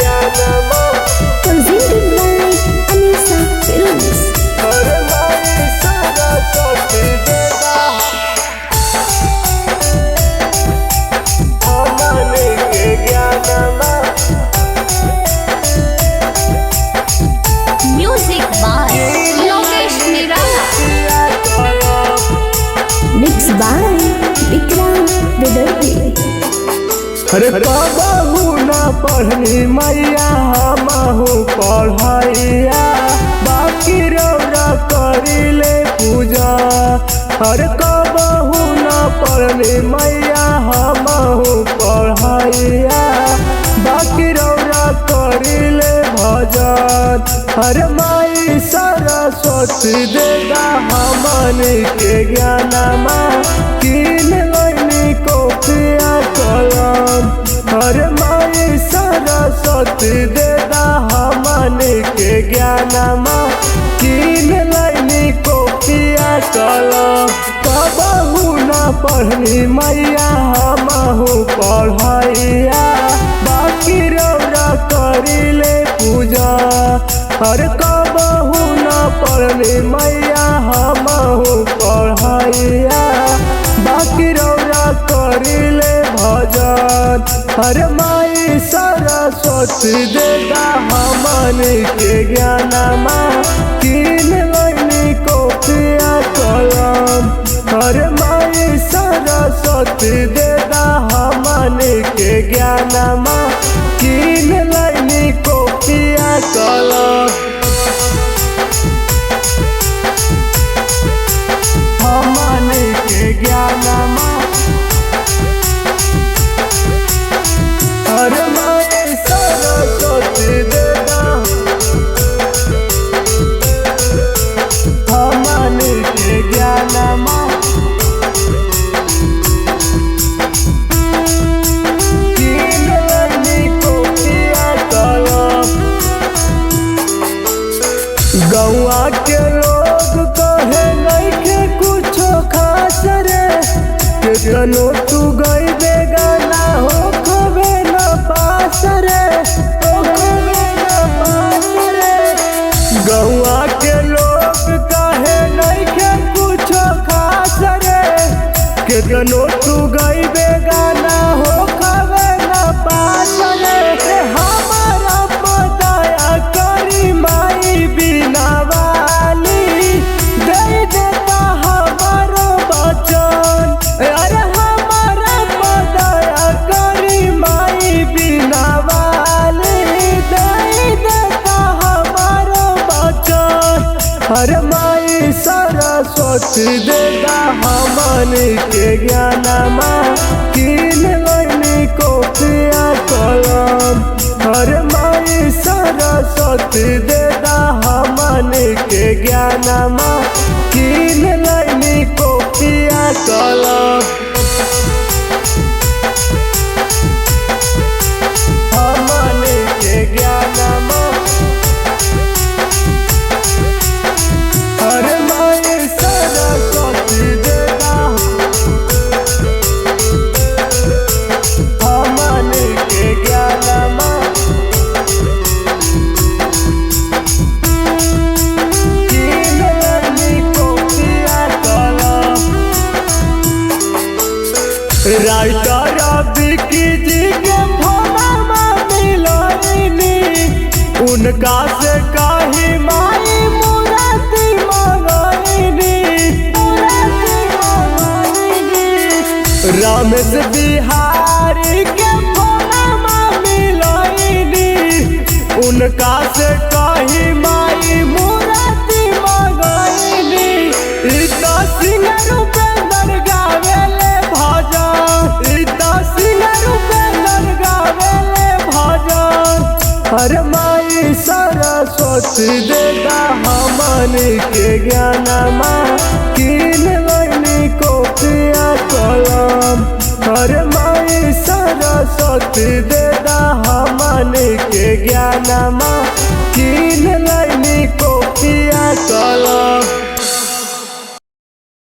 ज्ञानमा presented by Anisa Films. अरे माई सरस्वती देगा हमने के ज्ञानमा Music by Lokesh Nirala. Mixed by Vikram Vidarbhi. अरे कबहू न पढ़नी मैया हमहू पढ़ैया बाकी रौरा करिले पूजा। अरे कबहू न पढ़नी मैया हमहू पढ़ैया बाकी रौरा करिले भजन। अरे माई सरस्वती देगा हमनी के ज्ञानमा किन लैनी कॉपिया कलम। अरे माई सरस्वती देगा हमनी के ज्ञानमा किन लैनी कॉपिया कलम। कबहू न पढ़नी मैया हमहू पढ़ैया बाकी रौरा करिले पूजा। अरे कबहू न पढ़नी मैया हमहू पढ़ैया बाकी रौरा करिले भजन। अरे माई सरस्वती देगा हमनी के ज्ञानमा किन लैनी कॉपिया कलम। अरे माई सरस्वती देगा हमनी के ज्ञानमा किन लैनी कॉपिया कलम। हमनी के ज्ञानमा अरे माई सरस्वती देगा हमनी के ज्ञानमा किन लैनी कॉपिया कलम। गौआ के लोग कहे नइखे कुछो खास रे केतनो तू गइबे गाना हो खबे न पास रे हो खबे न पास रे। गौआ के लोग कहे नइखे कुछो खास रे केतनो तू गइबे गाना हो खबे न पास रे। हमारा पताया करी माई बिना वाली दे देता हमारो बचन। अरे हमारा पताया करी माई बिना वाली दे देता हमारो बचन। अरे माई सरस्वती देगा हमनी के ज्ञानमा किन लैनी कॉपिया कलम। अरे माई सरस्वती देगा हमनी के ज्ञानमा किन लैनी कॉपिया कलम। हमनी के ज्ञानमा अरे माई सरस्वती देगा हमनी के ज्ञानमा किन लैनी कॉपिया कलम। राइटर विकी जी के फोनमा मिलनी उनका से कही माई मूर्ति मंगनी रमेश बिहारी के फोनमा मिलनी उनका से कही माई मूर्ति मंगनी। इतना सिंगर उपेंद्र गावेले भजन इतना सिंगर उपेंद्र गावेले भजन। अरे माई सरस्वती देगा हमनी के ज्ञानमा कि